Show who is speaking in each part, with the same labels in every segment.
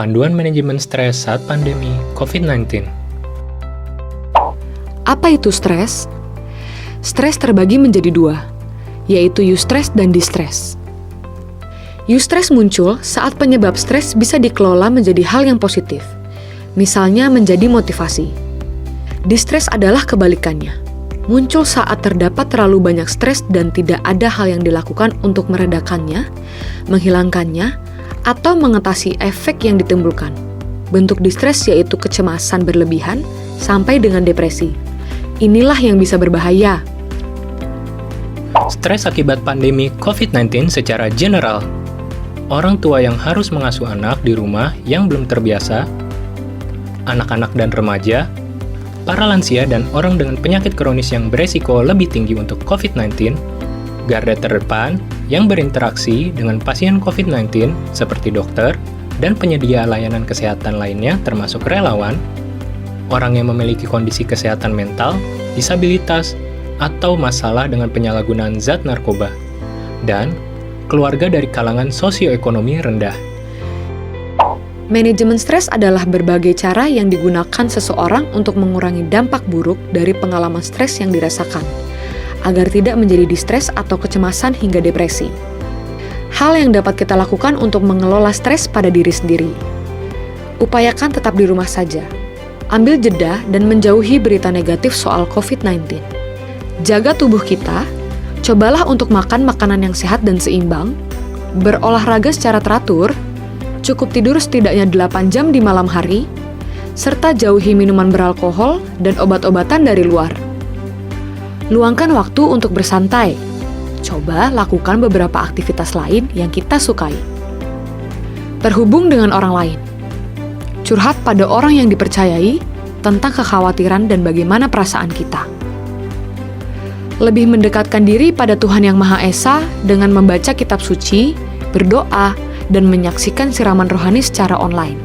Speaker 1: Panduan Manajemen Stres Saat Pandemi COVID-19.
Speaker 2: Apa itu stres? Stres terbagi menjadi dua, yaitu eustress dan distress. Eustress muncul saat penyebab stres bisa dikelola menjadi hal yang positif, misalnya menjadi motivasi. Distress adalah kebalikannya, muncul saat terdapat terlalu banyak stres dan tidak ada hal yang dilakukan untuk meredakannya, menghilangkannya, atau mengatasi efek yang ditimbulkan. Bentuk distress yaitu kecemasan berlebihan sampai dengan depresi. Inilah yang bisa berbahaya.
Speaker 1: Stres akibat pandemi COVID-19 secara general. Orang tua yang harus mengasuh anak di rumah yang belum terbiasa, anak-anak dan remaja, para lansia dan orang dengan penyakit kronis yang beresiko lebih tinggi untuk COVID-19, garda terdepan yang berinteraksi dengan pasien COVID-19 seperti dokter dan penyedia layanan kesehatan lainnya termasuk relawan, orang yang memiliki kondisi kesehatan mental, disabilitas, atau masalah dengan penyalahgunaan zat narkoba, dan keluarga dari kalangan sosioekonomi rendah.
Speaker 2: Manajemen stres adalah berbagai cara yang digunakan seseorang untuk mengurangi dampak buruk dari pengalaman stres yang dirasakan, agar tidak menjadi distres atau kecemasan hingga depresi. Hal yang dapat kita lakukan untuk mengelola stres pada diri sendiri. Upayakan tetap di rumah saja. Ambil jeda dan menjauhi berita negatif soal COVID-19. Jaga tubuh kita, cobalah untuk makan makanan yang sehat dan seimbang, berolahraga secara teratur, cukup tidur setidaknya 8 jam di malam hari, serta jauhi minuman beralkohol dan obat-obatan dari luar. Luangkan waktu untuk bersantai. Coba lakukan beberapa aktivitas lain yang kita sukai. Terhubung dengan orang lain. Curhat pada orang yang dipercayai tentang kekhawatiran dan bagaimana perasaan kita. Lebih mendekatkan diri pada Tuhan Yang Maha Esa dengan membaca kitab suci, berdoa, dan menyaksikan siraman rohani secara online.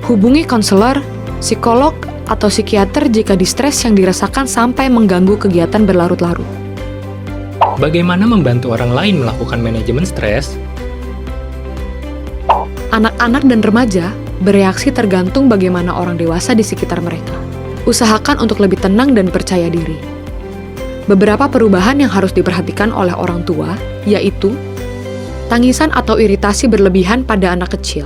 Speaker 2: Hubungi konselor, psikolog, atau psikiater jika distres yang dirasakan sampai mengganggu kegiatan berlarut-larut.
Speaker 1: Bagaimana membantu orang lain melakukan manajemen stres?
Speaker 2: Anak-anak dan remaja bereaksi tergantung bagaimana orang dewasa di sekitar mereka. Usahakan untuk lebih tenang dan percaya diri. Beberapa perubahan yang harus diperhatikan oleh orang tua, yaitu tangisan atau iritasi berlebihan pada anak kecil.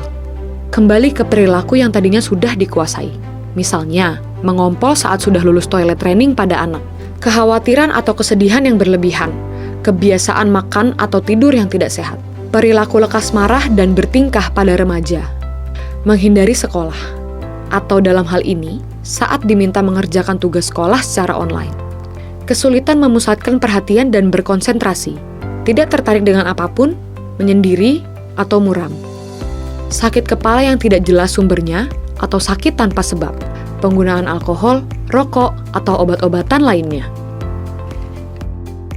Speaker 2: Kembali ke perilaku yang tadinya sudah dikuasai. Misalnya, mengompol saat sudah lulus toilet training pada anak. Kekhawatiran atau kesedihan yang berlebihan. Kebiasaan makan atau tidur yang tidak sehat. Perilaku lekas marah dan bertingkah pada remaja. Menghindari sekolah. Atau dalam hal ini, saat diminta mengerjakan tugas sekolah secara online. Kesulitan memusatkan perhatian dan berkonsentrasi. Tidak tertarik dengan apapun, menyendiri, atau muram. Sakit kepala yang tidak jelas sumbernya, atau sakit tanpa sebab, penggunaan alkohol, rokok, atau obat-obatan lainnya.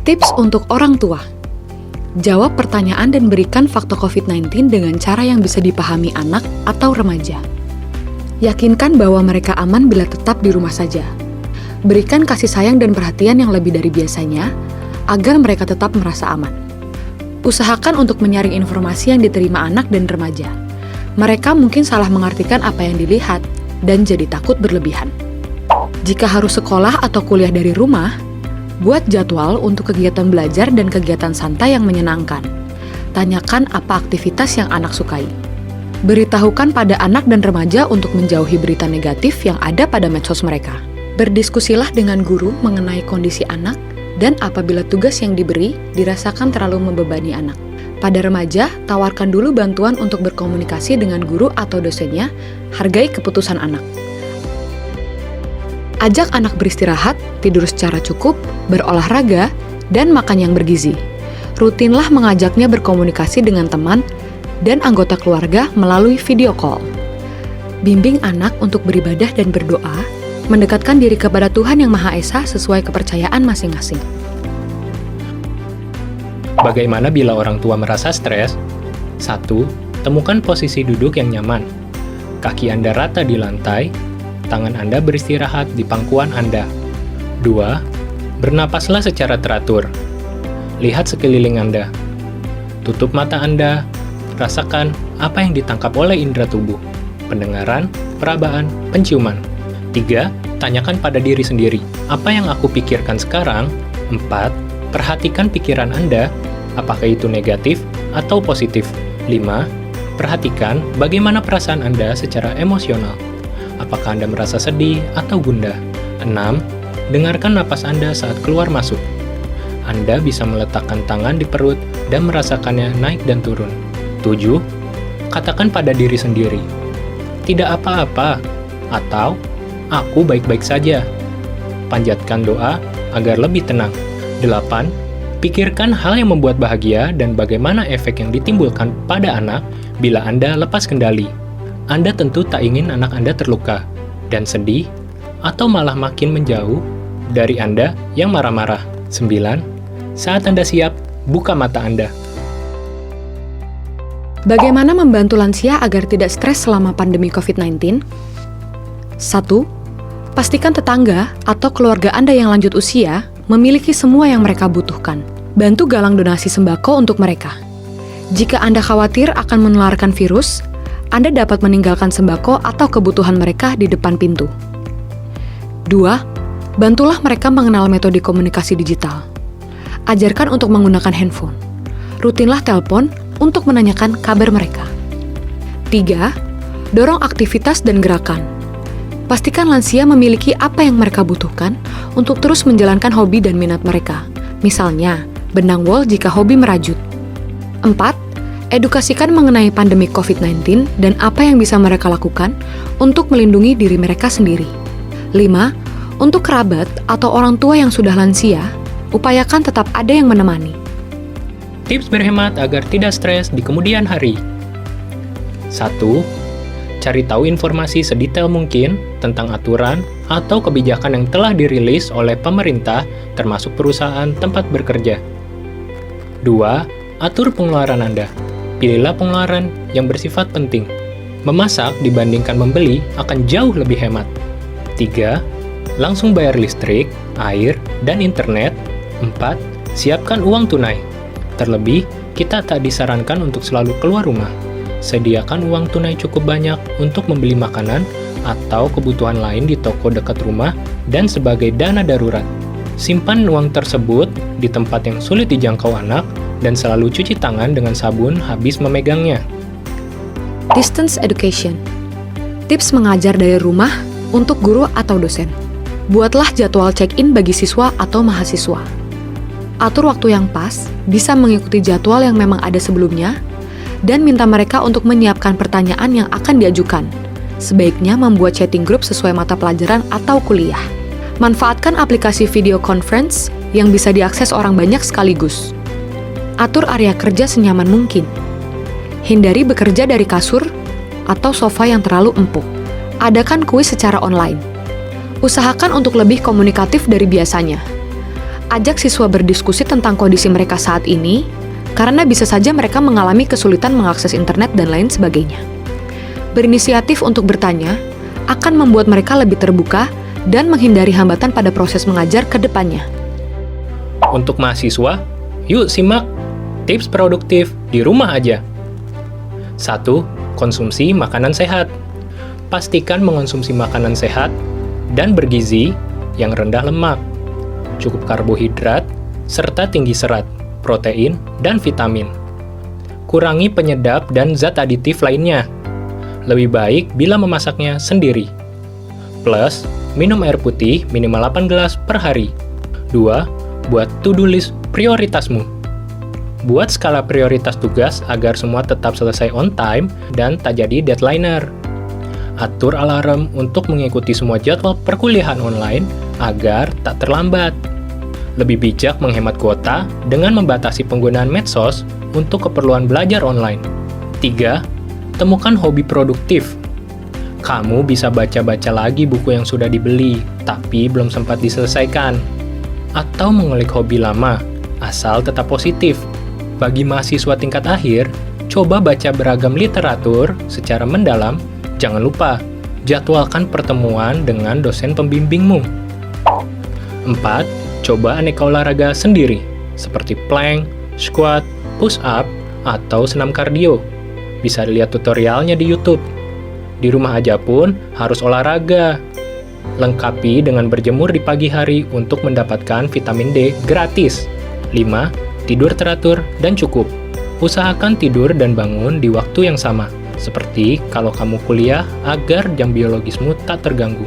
Speaker 2: Tips untuk orang tua. Jawab pertanyaan dan berikan fakta COVID-19 dengan cara yang bisa dipahami anak atau remaja. Yakinkan bahwa mereka aman bila tetap di rumah saja. Berikan kasih sayang dan perhatian yang lebih dari biasanya, agar mereka tetap merasa aman. Usahakan untuk menyaring informasi yang diterima anak dan remaja. Mereka mungkin salah mengartikan apa yang dilihat dan jadi takut berlebihan. Jika harus sekolah atau kuliah dari rumah, buat jadwal untuk kegiatan belajar dan kegiatan santai yang menyenangkan. Tanyakan apa aktivitas yang anak sukai. Beritahukan pada anak dan remaja untuk menjauhi berita negatif yang ada pada medsos mereka. Berdiskusilah dengan guru mengenai kondisi anak dan apabila tugas yang diberi dirasakan terlalu membebani anak. Pada remaja, tawarkan dulu bantuan untuk berkomunikasi dengan guru atau dosennya, hargai keputusan anak. Ajak anak beristirahat, tidur secara cukup, berolahraga, dan makan yang bergizi. Rutinlah mengajaknya berkomunikasi dengan teman dan anggota keluarga melalui video call. Bimbing anak untuk beribadah dan berdoa, mendekatkan diri kepada Tuhan Yang Maha Esa sesuai kepercayaan masing-masing.
Speaker 1: Bagaimana bila orang tua merasa stres? 1. Temukan posisi duduk yang nyaman. Kaki Anda rata di lantai, tangan Anda beristirahat di pangkuan Anda. 2. Bernapaslah secara teratur. Lihat sekeliling Anda. Tutup mata Anda, rasakan apa yang ditangkap oleh indera tubuh, pendengaran, perabaan, penciuman. 3. Tanyakan pada diri sendiri, apa yang aku pikirkan sekarang? 4. Perhatikan pikiran Anda, apakah itu negatif atau positif. 5. Perhatikan bagaimana perasaan Anda secara emosional. Apakah Anda merasa sedih atau gundah? 6. Dengarkan napas Anda saat keluar masuk. Anda bisa meletakkan tangan di perut dan merasakannya naik dan turun. 7. Katakan pada diri sendiri, tidak apa-apa, atau aku baik-baik saja. Panjatkan doa agar lebih tenang. 8. Pikirkan hal yang membuat bahagia dan bagaimana efek yang ditimbulkan pada anak bila Anda lepas kendali. Anda tentu tak ingin anak Anda terluka dan sedih atau malah makin menjauh dari Anda yang marah-marah. 9. Saat Anda siap, buka mata Anda.
Speaker 2: Bagaimana membantu lansia agar tidak stres selama pandemi COVID-19? 1. Pastikan tetangga atau keluarga Anda yang lanjut usia memiliki semua yang mereka butuhkan. Bantu galang donasi sembako untuk mereka. Jika Anda khawatir akan menularkan virus, Anda dapat meninggalkan sembako atau kebutuhan mereka di depan pintu. 2. Bantulah mereka mengenal metode komunikasi digital. Ajarkan untuk menggunakan handphone. Rutinlah telepon untuk menanyakan kabar mereka. 3. Dorong aktivitas dan gerakan. Pastikan lansia memiliki apa yang mereka butuhkan untuk terus menjalankan hobi dan minat mereka. Misalnya, benang wol jika hobi merajut. 4. Edukasikan mengenai pandemi COVID-19 dan apa yang bisa mereka lakukan untuk melindungi diri mereka sendiri. 5. Untuk kerabat atau orang tua yang sudah lansia, upayakan tetap ada yang menemani.
Speaker 1: Tips berhemat agar tidak stres di kemudian hari. 1. Cari tahu informasi sedetail mungkin tentang aturan atau kebijakan yang telah dirilis oleh pemerintah termasuk perusahaan tempat bekerja. 2. Atur pengeluaran Anda. Pilihlah pengeluaran yang bersifat penting. Memasak dibandingkan membeli akan jauh lebih hemat. 3. Langsung bayar listrik, air, dan internet. 4. Siapkan uang tunai. Terlebih, kita tak disarankan untuk selalu keluar rumah. Sediakan uang tunai cukup banyak untuk membeli makanan atau kebutuhan lain di toko dekat rumah dan sebagai dana darurat. Simpan uang tersebut di tempat yang sulit dijangkau anak dan selalu cuci tangan dengan sabun habis memegangnya.
Speaker 2: Distance education. Tips mengajar dari rumah untuk guru atau dosen. Buatlah jadwal check-in bagi siswa atau mahasiswa. Atur waktu yang pas, bisa mengikuti jadwal yang memang ada sebelumnya, dan minta mereka untuk menyiapkan pertanyaan yang akan diajukan. Sebaiknya membuat chatting group sesuai mata pelajaran atau kuliah. Manfaatkan aplikasi video conference yang bisa diakses orang banyak sekaligus. Atur area kerja senyaman mungkin. Hindari bekerja dari kasur atau sofa yang terlalu empuk. Adakan kuis secara online. Usahakan untuk lebih komunikatif dari biasanya. Ajak siswa berdiskusi tentang kondisi mereka saat ini, karena bisa saja mereka mengalami kesulitan mengakses internet dan lain sebagainya. Berinisiatif untuk bertanya akan membuat mereka lebih terbuka dan menghindari hambatan pada proses mengajar ke depannya.
Speaker 1: Untuk mahasiswa, yuk simak tips produktif di rumah aja. 1. Konsumsi makanan sehat. Pastikan mengonsumsi makanan sehat dan bergizi yang rendah lemak, cukup karbohidrat, serta tinggi serat, protein, dan vitamin. Kurangi penyedap dan zat aditif lainnya. Lebih baik bila memasaknya sendiri. Plus, minum air putih minimal 8 gelas per hari. 2. Buat to-do list prioritasmu. Buat skala prioritas tugas agar semua tetap selesai on time dan tak jadi deadlineer. Atur alarm untuk mengikuti semua jadwal perkuliahan online agar tak terlambat. Lebih bijak menghemat kuota dengan membatasi penggunaan medsos untuk keperluan belajar online. 3. Temukan hobi produktif. Kamu bisa baca-baca lagi buku yang sudah dibeli, tapi belum sempat diselesaikan. Atau mengulik hobi lama, asal tetap positif. Bagi mahasiswa tingkat akhir, coba baca beragam literatur secara mendalam. Jangan lupa, jadwalkan pertemuan dengan dosen pembimbingmu. 4. Coba aneka olahraga sendiri, seperti plank, squat, push up, atau senam kardio. bisa lihat tutorialnya di YouTube. Di rumah aja pun harus olahraga. Lengkapi dengan berjemur di pagi hari untuk mendapatkan vitamin D gratis. 5. Tidur teratur dan cukup. Usahakan tidur dan bangun di waktu yang sama, seperti kalau kamu kuliah agar jam biologismu tak terganggu.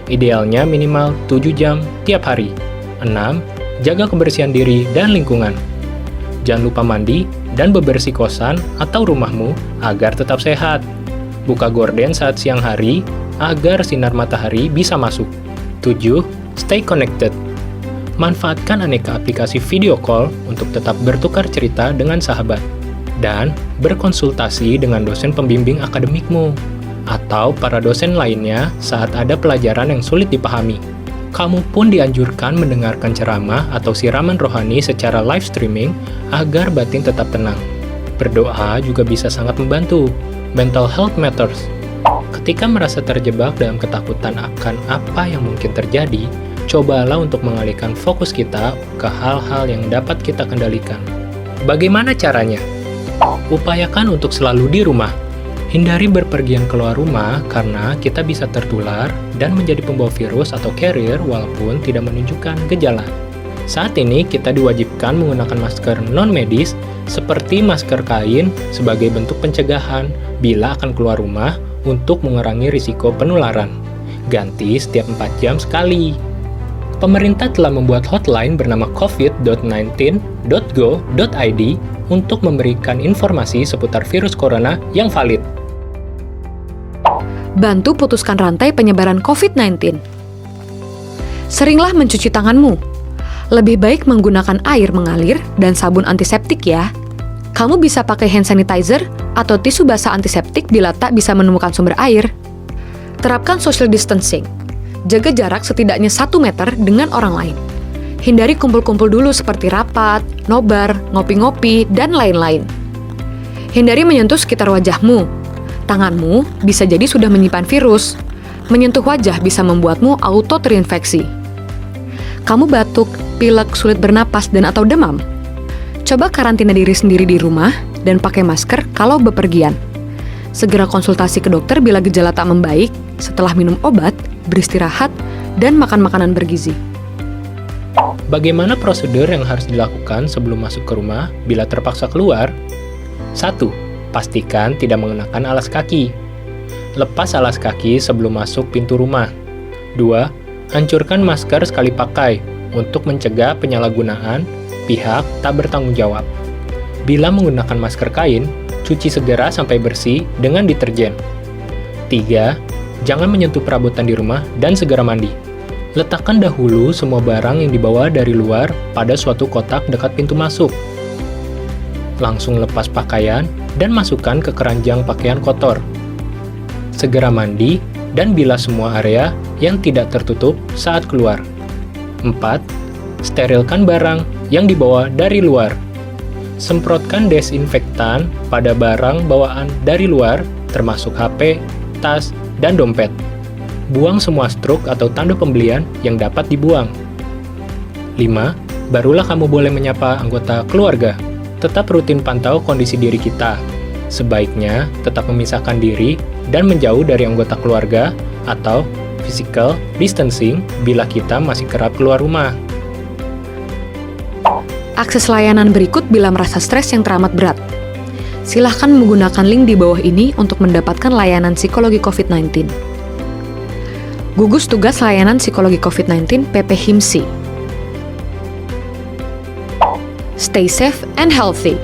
Speaker 1: Idealnya minimal 7 jam tiap hari. 6. Jaga kebersihan diri dan lingkungan. Jangan lupa mandi dan bebersih kosan atau rumahmu agar tetap sehat. Buka gorden saat siang hari agar sinar matahari bisa masuk. 7. Stay connected. Manfaatkan aneka aplikasi video call untuk tetap bertukar cerita dengan sahabat dan berkonsultasi dengan dosen pembimbing akademikmu atau para dosen lainnya saat ada pelajaran yang sulit dipahami. Kamu pun dianjurkan mendengarkan ceramah atau siraman rohani secara live streaming agar batin tetap tenang. Berdoa juga bisa sangat membantu. Mental health matters. Ketika merasa terjebak dalam ketakutan akan apa yang mungkin terjadi, cobalah untuk mengalihkan fokus kita ke hal-hal yang dapat kita kendalikan. Bagaimana caranya? Upayakan untuk selalu di rumah. Hindari berpergian keluar rumah karena kita bisa tertular dan menjadi pembawa virus atau carrier walaupun tidak menunjukkan gejala. Saat ini kita diwajibkan menggunakan masker non-medis seperti masker kain sebagai bentuk pencegahan bila akan keluar rumah untuk mengurangi risiko penularan. Ganti setiap 4 jam sekali. Pemerintah telah membuat hotline bernama covid.19.go.id untuk memberikan informasi seputar virus corona yang valid.
Speaker 2: Bantu putuskan rantai penyebaran COVID-19. Seringlah mencuci tanganmu. Lebih baik menggunakan air mengalir dan sabun antiseptik ya. Kamu bisa pakai hand sanitizer atau tisu basah antiseptik bila tak bisa menemukan sumber air. Terapkan social distancing. Jaga jarak setidaknya 1 meter dengan orang lain. Hindari kumpul-kumpul dulu seperti rapat, nobar, ngopi-ngopi, dan lain-lain. Hindari menyentuh sekitar wajahmu. Tanganmu bisa jadi sudah menyimpan virus. Menyentuh wajah bisa membuatmu auto terinfeksi. Kamu batuk, pilek, sulit bernapas, dan atau demam? Coba karantina diri sendiri di rumah dan pakai masker kalau bepergian. Segera konsultasi ke dokter bila gejala tak membaik, setelah minum obat, beristirahat, dan makan makanan bergizi.
Speaker 1: Bagaimana prosedur yang harus dilakukan sebelum masuk ke rumah bila terpaksa keluar? 1. Pastikan tidak mengenakan alas kaki. Lepas alas kaki sebelum masuk pintu rumah. 2. Hancurkan masker sekali pakai untuk mencegah penyalahgunaan pihak tak bertanggung jawab. Bila menggunakan masker kain, cuci segera sampai bersih dengan deterjen. 3. Jangan menyentuh perabotan di rumah dan segera mandi. Letakkan dahulu semua barang yang dibawa dari luar pada suatu kotak dekat pintu masuk. Langsung lepas pakaian dan masukkan ke keranjang pakaian kotor. Segera mandi dan bilas semua area yang tidak tertutup saat keluar. 4. Sterilkan barang yang dibawa dari luar. Semprotkan desinfektan pada barang bawaan dari luar, termasuk HP, tas, dan dompet. Buang semua struk atau tanda pembelian yang dapat dibuang. 5. Barulah kamu boleh menyapa anggota keluarga. Tetap rutin pantau kondisi diri kita. Sebaiknya tetap memisahkan diri dan menjauh dari anggota keluarga atau physical distancing bila kita masih kerap keluar rumah.
Speaker 2: Akses layanan berikut bila merasa stres yang teramat berat. Silahkan menggunakan link di bawah ini untuk mendapatkan layanan psikologi COVID-19. Gugus Tugas Layanan Psikologi COVID-19 PP HIMSI. Stay safe and healthy.